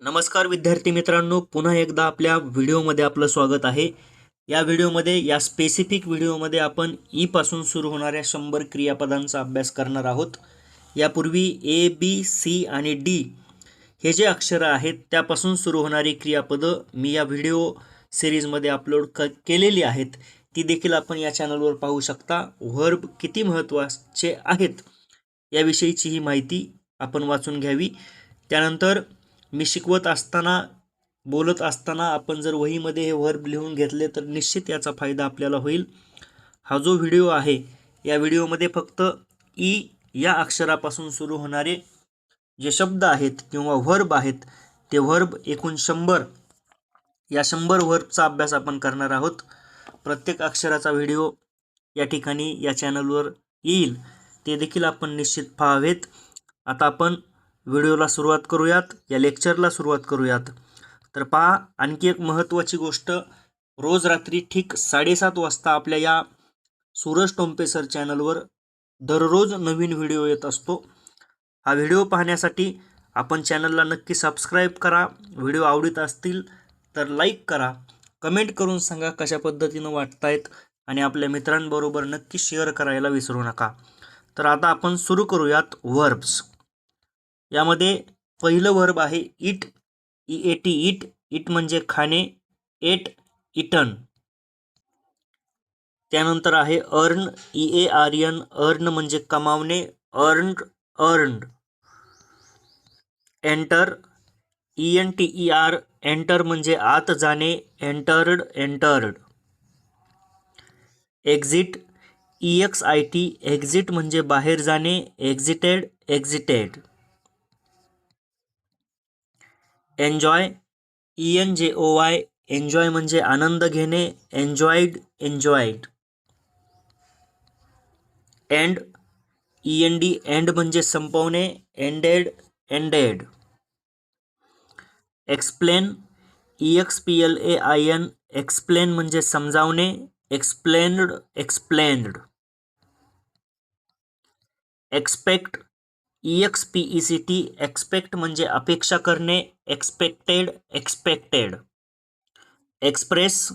नमस्कार विद्यार्थी मित्रांनो, पुन्हा एकदा आपल्या व्हिडिओमध्ये आपलं स्वागत आहे। या व्हिडिओमध्ये या स्पेसिफिक व्हिडिओमध्ये आपण ई पासून सुरू होणाऱ्या 100 क्रियापदांचा अभ्यास करणार आहोत। यापूर्वी ए बी सी आणि डी हे जे अक्षरं आहेत त्यापासून सुरू होणारी क्रियापदं मी या व्हिडिओ सिरीजमध्ये अपलोड केलेली आहेत, ती देखील आपण या चॅनलवर पाहू शकता। व्हर्ब किती महत्त्वाचे आहेत याविषयीची ही माहिती आपण वाचून घ्यावी। त्यानंतर मी शिकवत असताना बोलत असताना आपण जर वहीमध्ये हे व्हर्ब लिहून घेतले तर निश्चित याचा फायदा आपल्याला होईल। हा जो व्हिडिओ आहे या व्हिडिओमध्ये फक्त ई या अक्षरापासून सुरू होणारे जे शब्द आहेत किंवा व्हर्ब आहेत ते व्हर्ब एकूण 100 या 100 व्हर्बचा अभ्यास आपण करणार आहोत। प्रत्येक अक्षराचा व्हिडिओ या ठिकाणी या चॅनलवर येईल, ते देखील आपण निश्चित पाहावेत। आता आपण व्हिडिओला सुरुवात करूयात, या लेक्चरला सुरुवात करूयात। तर पहा, आणखी एक महत्त्वाची गोष्ट, रोज रात्री ठीक 7:30 वाजता आपल्या या सूरज टोंपे सर चॅनलवर दररोज नवीन व्हिडिओ येत असतो। हा व्हिडिओ पाहण्यासाठी आपण चॅनलला नक्की सबस्क्राईब करा। व्हिडिओ आवडत असतील तर लाईक करा, कमेंट करून सांगा कशा पद्धतीनं वाटतायत आणि आपल्या मित्रांबरोबर नक्की शेअर करायला विसरू नका। तर आता आपण सुरू करूयात व्हर्ब्स। यामध्ये पहिलं व्हर्ब आहे इट, ईएटी इट। इट म्हणजे खाणे, एट इटन। त्यानंतर आहे अर्न, ईएआरएन। अर्न म्हणजे कमावणे, earned earned. Enter, E N T E R. Enter म्हणजे आत जाणे, entered entered. Exit, E X I T. Exit म्हणजे बाहेर जाणे, exited exited. Enjoy, ENJOY। Enjoy म्हणजे आनंद घेणे, enjoyed enjoyed. End, END। End म्हणजे संपवणे, ended ended. Explain, EXPLAIN। Explain म्हणजे समजावणे, explained explained. Expect, EXPECT। Expect म्हणजे अपेक्षा करणे, expected expected. Express,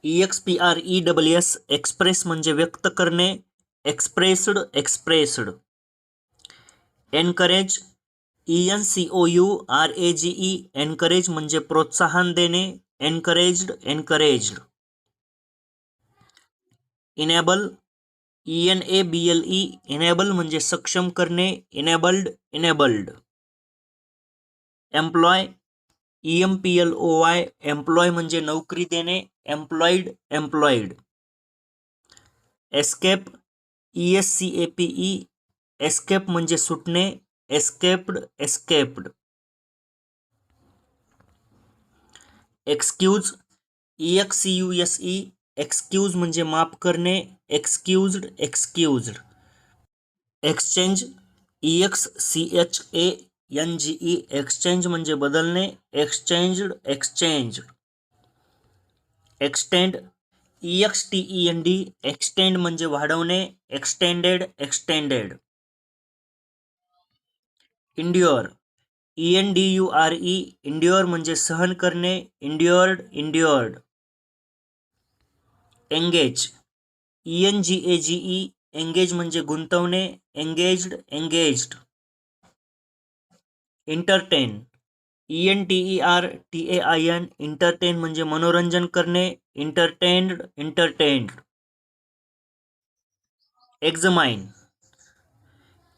EXPRESS। Express म्हणजे व्यक्त करणे, expressed expressed. Encourage, ENCOURAGE। Encourage म्हणजे प्रोत्साहन देणे, encouraged encouraged. Enable, ENABLE। Enable म्हणजे सक्षम करणे, enabled enabled. Employ, EMPLOY। Employ म्हणजे नोकरी देणे, employed employed. Escape, ESCAPE। Escape म्हणजे सुटणे, escaped escaped. Excuse, EXCUSE। Excuse म्हणजे माफ करणे, excused excused. Exchange, EXCHANGE। Exchange म्हणजे बदलणे, exchanged exchanged. Extend, EXTEND। Extend म्हणजे वाढवणे, extended extended. Endure, ENDURE। Endure म्हणजे सहन करणे, endured endured. Engage, ENGAGE। Engage म्हणजे गुंतवणे, engaged engaged. Entertain, ENTERTAIN। Entertain म्हणजे मनोरंजन करणे, एंटरटेन्ड एंटरटेन्ड। Examine,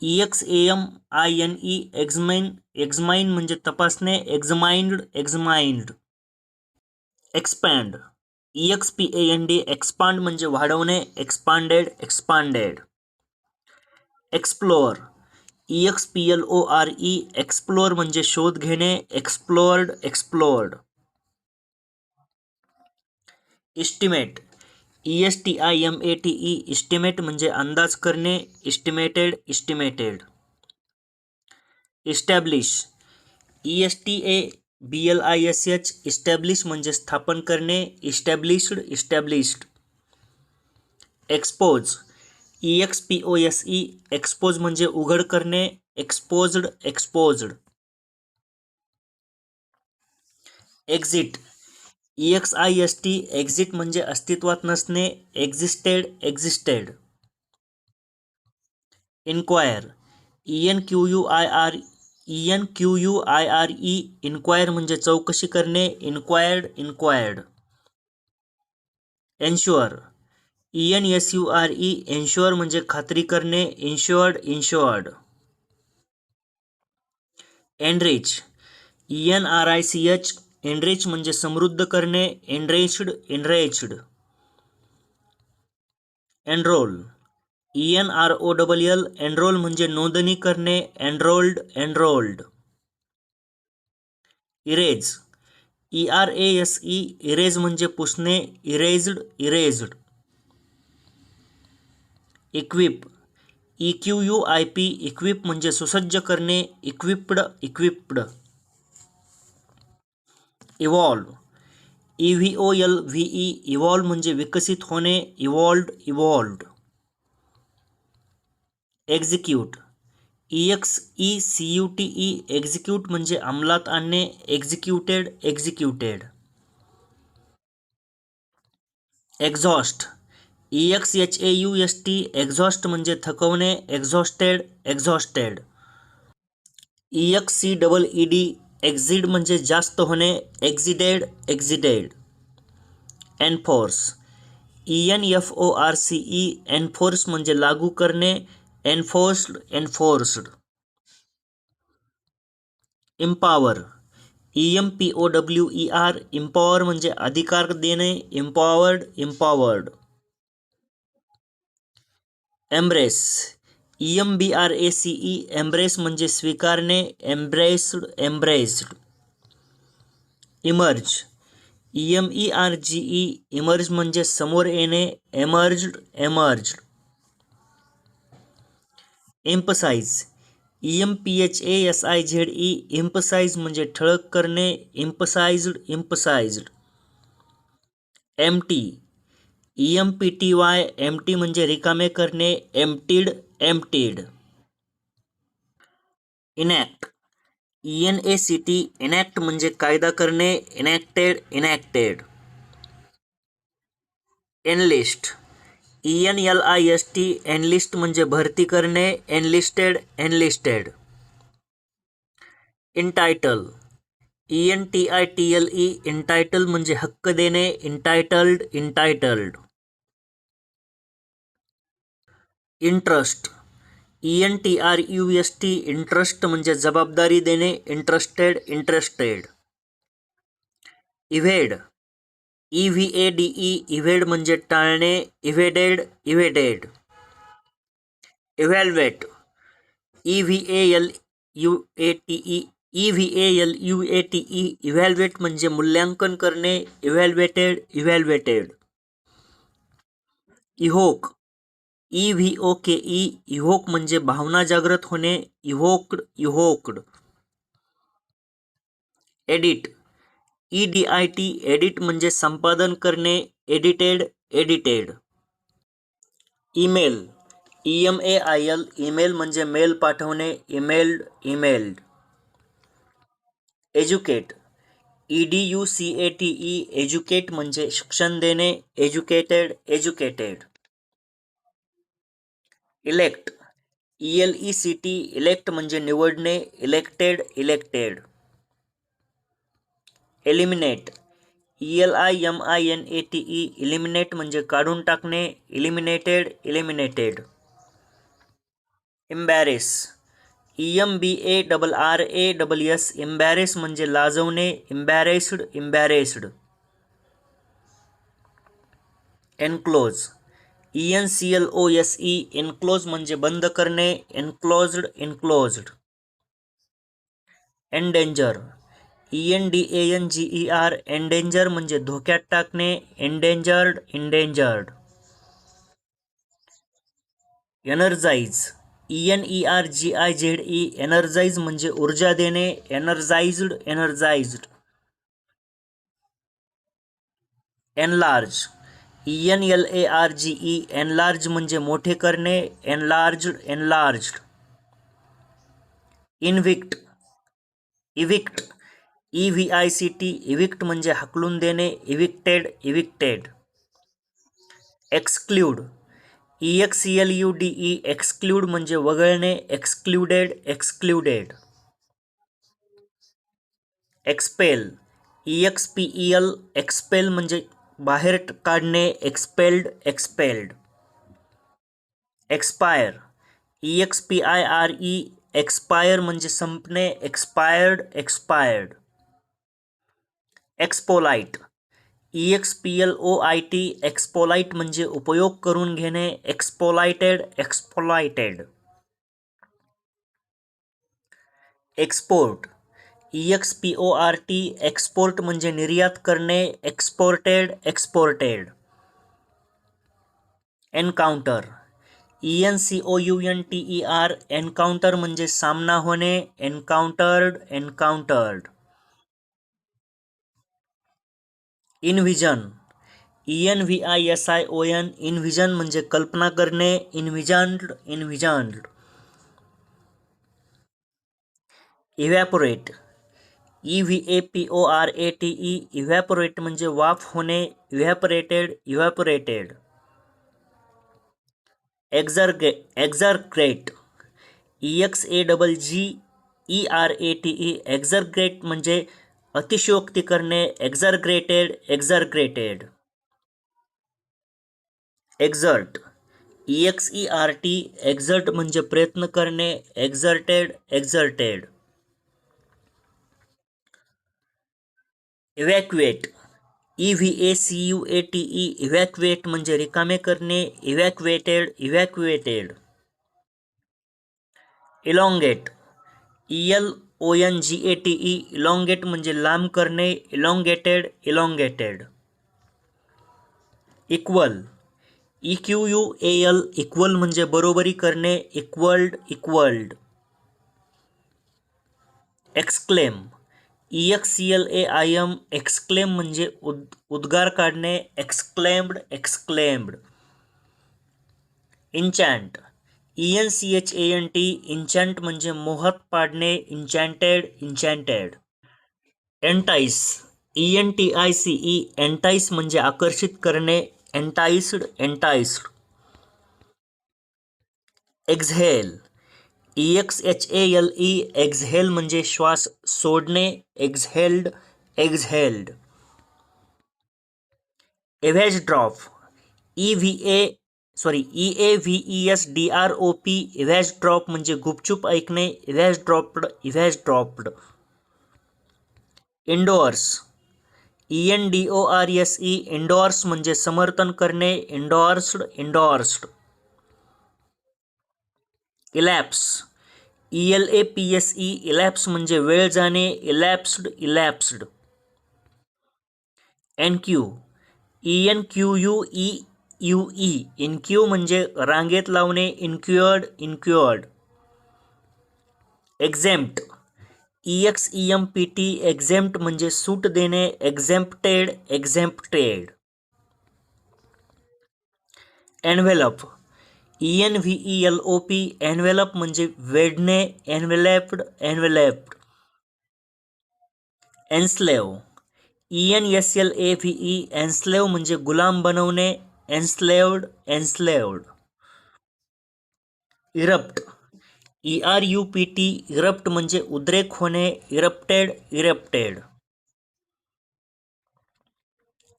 EXAMINE। एक्झामाइन, एक्झामाइन म्हणजे तपासणे, examined examined. Expand, EXPAND। Expand म्हणजे वाढवणे, expanded expanded. Explore, EXPLORE। Explore म्हणजे शोध घेणे, explored explored. Estimate, ESTIMATE। Estimate म्हणजे अंदाज करणे, estimated estimated. Establish, ESTABLISH। Establish म्हणजे स्थापन करणे, established established. Expose, EXPOSE। Expose म्हणजे उघड करणे, exposed exposed. Exit, EXIST, exit म्हणजे अस्तित्वात नसणे, एक्झिस्टेड. इन्क्वायर, ENQUIRE, इन्क्वायर म्हणजे चौकशी करणे, इन्क्वायर्ड. एन्श्युअर, ENSURE, एन्श्युअर म्हणजे खात्री करणे, इन्शुअर्ड. एनरिच, ENRICH, एनरिच म्हणजे समृद्ध करणे, एनरिच्ड. एनरोल, ENROLL, एनरोल म्हणजे नोंदणी करणे, एनरोल्ड. इरेज, ERASE, इरेज म्हणजे पुसणे, इरेज्ड. इक्विप, EQUIP, इक्विप म्हणजे सुसज्ज करणे, इक्विप्ड. इव्हॉल्व, EVOLVE, इव्हॉल्व म्हणजे विकसित होणे, इव्हॉल्व्ड. एक्झिक्यूट, EXECUTE, एक्झिक्यूट म्हणजे अंमलात आणणे, एक्झिक्युटेड. एक्झॉस्ट, EXHAUST, एक्झॉस्ट म्हणजे थकवणे, एक्झॉस्टेड. EXCEED, एक्झिड म्हणजे जास्त होणे, एक्झिडेड. एनफोर्स, ENFORCE, एनफोर्स म्हणजे लागू करणे, एन्फोर्स्ड. इम्पॉवर, EMPOWER, इम्पॉवर म्हणजे अधिकार देणे, इम्पॉवर्ड. एम्ब्रेस, EMBRACE, एम्ब्रेस म्हणजे स्वीकारणे, एम्ब्रेस्ड. इमर्ज, EMERGE, इमर्ज म्हणजे समोर येणे, एमर्ज्ड. एम्पसाइज, EMPHASIZE, एम्पसाइज म्हणजे ठळक करणे, एम्पसाइज्ड. एम्प्टी, EMPTY, एम्प्टी म्हणजे रिकामे करणे, एम्प्टीड. इनॅक्ट, ENACT, इनॅक्ट म्हणजे कायदा करणे, इनॅक्टेड. एनलिस्ट, ENLIST, एनलिस्ट म्हणजे भरती करणे, एनलिस्टेड. इंटायटल, ENTITLE, इंटायटल म्हणजे हक्क देणे, इंटायटल्ड. इंट्रस्ट, ENTRUST, इंट्रस्ट म्हणजे जबाबदारी देणे, इंटरेस्टेड. इव्हेड, EVADE, इव्हेड म्हणजे टाळणे, इव्हेडेड. इव्हॅल्युएट, EVALUATE, इव्हॅल्युएट म्हणजे मूल्यांकन करणे, इव्हॅल्युएटेड. इव्होक, EVOKE, इव्होक म्हणजे भावना जागृत होणे, इव्होक्ड. एडिट, EDIT, एडिट म्हणजे संपादन करणे, एडिटेड. ईमेल, EMAIL, ईमेल म्हणजे मेल पाठवणे, ईमेल्ड. एज्युकेट, EDUCATE, एज्युकेट म्हणजे शिक्षण देणे, एज्युकेटेड. इलेक्ट, ELECT, इलेक्ट म्हणजे निवडणे, इलेक्टेड. एलिमिनेट, ELIMINATE, इलिमिनेट म्हणजे काढून टाकणे, इलिमिनेटेड. एम्बॅरेस, EMBARRASS, एम्बॅरेस म्हणजे लाजवणे, इम्बॅरेस्ड. एनक्लोज, ENCLOSE, एनक्लोज म्हणजे बंद करणे, एनक्लोज्ड. एंडेंजर, ENDANGER, एंडेंजर म्हणजे धोक्यात टाकणे, इंडेंजर्ड. एनर्जाइज, ENERGIZE, एनर्जाइज म्हणजे ऊर्जा देणे, एनर्जाइज्ड. एनलार्ज, ENLARGE, एनलार्ज म्हणजे मोठे करणे, एनलार्ज्ड. इव्हिक्ट, EVICT इविक्ट म्हणजे हाकलून देणे, evicted, evicted. Exclude, EXCLUDE exclude म्हणजे वगळणे, एक्सक्ल्युडेड, एक्सक्ल्युडेड. एक्सपेल, EXPEL एक्सपेल म्हणजे बाहेर काढणे, expelled, expelled. Expire, EXPIRE expire म्हणजे संपणे, एक्सपायर्ड, एक्सपायर्ड. एक्सपोलाइट, EXPLOIT एक्सपोलाइट म्हणजे उपयोग करून घेणे, एक्सपोलाइटेड, एक्सपोलाइटेड. एक्सपोर्ट, EXPORT एक्सपोर्ट म्हणजे निर्यात करणे, exported, exported. Encounter, ENCOUNTER encounter म्हणजे सामना होणे, एन्काउंटर्ड, एन्काउंटर्ड. इनव्हिजन, ENVISION इनव्हिजन म्हणजे कल्पना करणे, इनव्हिजन्ड, इनव्हिजन्ड. इव्हॅपोरेट, EVAPORATE इव्हॅपोरेट म्हणजे वाफ होणे, इव्हॅपोरेटेड, इव्हॅपोरेटेड. एक्झर्गेट, EXAGGERATE एक्झर्गेट म्हणजे अतिशयोक्ती करणे, एक्झर्ग्रेटेड, एक्झर्ग्रेटेड. एक्झर्ट, EXERT एक्झर्ट म्हणजे प्रयत्न करणे, एक्झर्टेड, एक्झर्टेड. इव्हॅक्युएट, EVACUATE इव्हॅक्युएट म्हणजे रिकामे करणे, इव्हॅक्युएटेड, इव्हॅक्युएटेड. इलॉंगेट, ELONGATE इलॉंगेट म्हणजे लांब करणे, elongated, elongated. Equal, EQUAL equal म्हणजे बरोबरी करणे, equalled, equalled. Exclaim, EXCLAIM exclaim म्हणजे उद्गार काढणे, एक्सक्लेम्ड, एक्सक्लेम्ड. इंचॅन्ट, ENCHANT इंचॅन्ट म्हणजे मोहात पाडणे, इंचॅन्टेड, इंचॅन्टेड. एंटाइस, ENTICE एंटाइस म्हणजे आकर्षित करणे, एंटाइस्ड, एंटाइस्ड. एक्झहेल, EXHALE एक्झहेल म्हणजे श्वास सोडणे, एक्झहेल्ड, एक्झहेल्ड. एव्हॅजड्रॉप, EAVESDROP एव्हॅजड्रॉप म्हणजे गुपचूप ऐकणे, एव्हॅजड्रॉप्ड, एव्हॅजड्रॉप्ड. इंडोर्स, ENDORSE इंडोर्स म्हणजे समर्थन करणे, इंडोर्स्ड, इंडोर्स्ड. इलॅप्स, ELAPSE इलॅप्स म्हणजे वेळ जाणे, इलॅप्स्ड, इलॅप्स्ड. एनक्यू, ENQUEUE इनक्यू म्हणजे रांगेत लावणे, इन्क्युअर्ड, इन्क्युअर्ड. एक्झेम्प्ट, EXEMPT एक्झेम्प्ट म्हणजे सूट देणे, एक्झेम्प्टेड, एक्झेम्प्टेड. एन्व्हेलप, ENVELOP एन्व्हेलप म्हणजे वेढणे, एन्व्हेलप्ड, एन्व्हेलप्ड. एन्स्लेव, ENSLAVE एन्स्लेव म्हणजे गुलाम बनवणे, एन्स्लेव्ड, एन्स्लेव्ड. इरप्ट, ERUPT इरप्ट म्हणजे उद्रेक होणे, erupted, erupted.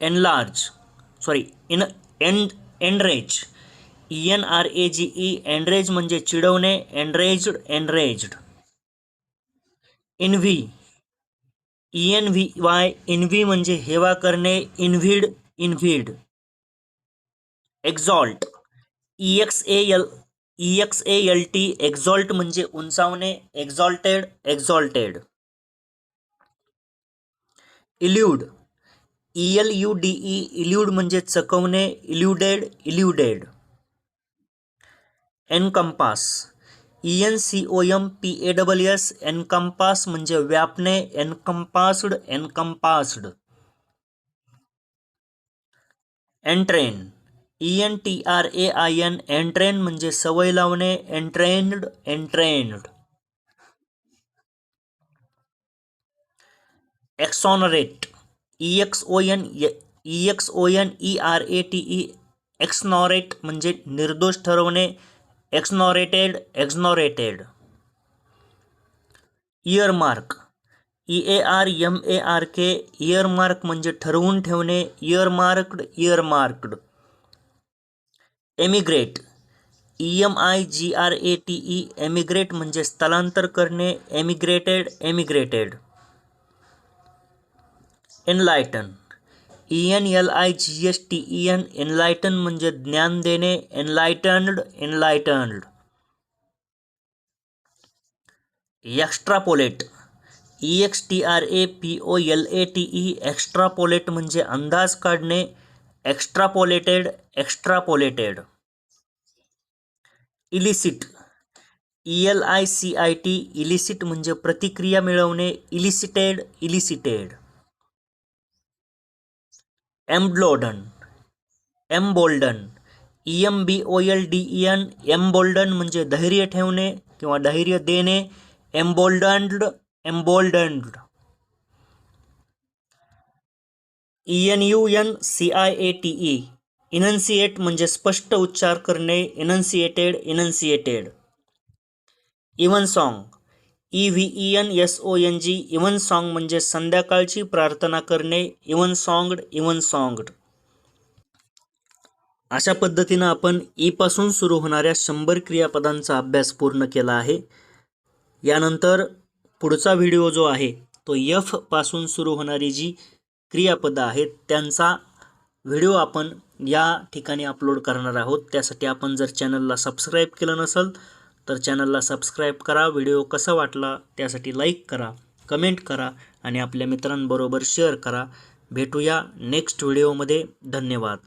Enrage, ENRAGE enrage म्हणजे चिडवणे, एनरेज्ड, एनरेज्ड. इन्व्ही, ENVY इन्व्ही म्हणजे हेवा करणे, इन्व्हीड, इन्व्हीड. एक्झॉल्ट, EXALT एक्झॉल्ट म्हणजे उंचावणे, एक्झॉल्टेड, एक्झॉल्टेड. इल्यूड, ELUDE इल्यूड म्हणजे चकवणे, इल्युडेड, इल्युडेड. एनकंपास, ENCOMPASS एनकंपास म्हणजे व्यापणे, एनकंपास्ड, एनकंपास्ड. एंट्रेन, ENTRAIN एंट्रेन म्हणजे सवय लावणे, एंट्रेन्ड, एंट्रेन्ड. एक्सॉनरेट, EXONERATE, एक्सनॉरेट म्हणजे निर्दोष ठरवणे, एक्सनॉरेटेड. इयरमार्क, EARMARK, इयरमार्क म्हणजे ठरवून ठेवणे, इयरमार्क्ड. एमिग्रेट, EMIGRATE, एमिग्रेट म्हणजे स्थलांतर करणे, एमिग्रेटेड. एनलायटन, ENLIGHTEN, एनलायटन म्हणजे ज्ञान देणे, एनलायटन्ड. एक्स्ट्रापोलेट, EXTRAPOLATE, एक्स्ट्रापोलेट म्हणजे अंदाज काढणे, एक्स्ट्रापोलेटेड. इलिसिट, ELICIT, इलिसिट म्हणजे प्रतिक्रिया मिळवणे, इलिसिटेड. एम्बोल्डन, EMBOLDEN, एम्बोल्डन म्हणजे धैर्य ठेवणे किंवा धैर्य देणे, एम्बोल्डन्ड. ENUNCIATE, इनन्सिएट म्हणजे स्पष्ट उच्चार करणे, इनन्सिएटेड. इव्हनसॉंग, EVENSONG, इव्हनसॉंग म्हणजे संध्याकाळची प्रार्थना करणे, इव्हनसॉंग्ड. अशा पद्धतीनं आपण ई पासून सुरू होणाऱ्या 100 क्रियापदांचा अभ्यास पूर्ण केला आहे. यानंतर पुढचा व्हिडिओ जो आहे तो F पासून सुरू होणारी जी क्रियापदं आहेत त्यांचा व्हिडिओ आपण या ठिकाणी अपलोड करणार आहोत. त्यासाठी आपण जर चॅनलला सबस्क्राईब केलं नसेल तर चॅनलला सबस्क्राईब करा. व्हिडिओ कसा वाटला त्यासाठी लाईक करा, कमेंट करा आणि आपल्या मित्रांबरोबर शेअर करा. भेटूया नेक्स्ट व्हिडिओमध्ये. धन्यवाद.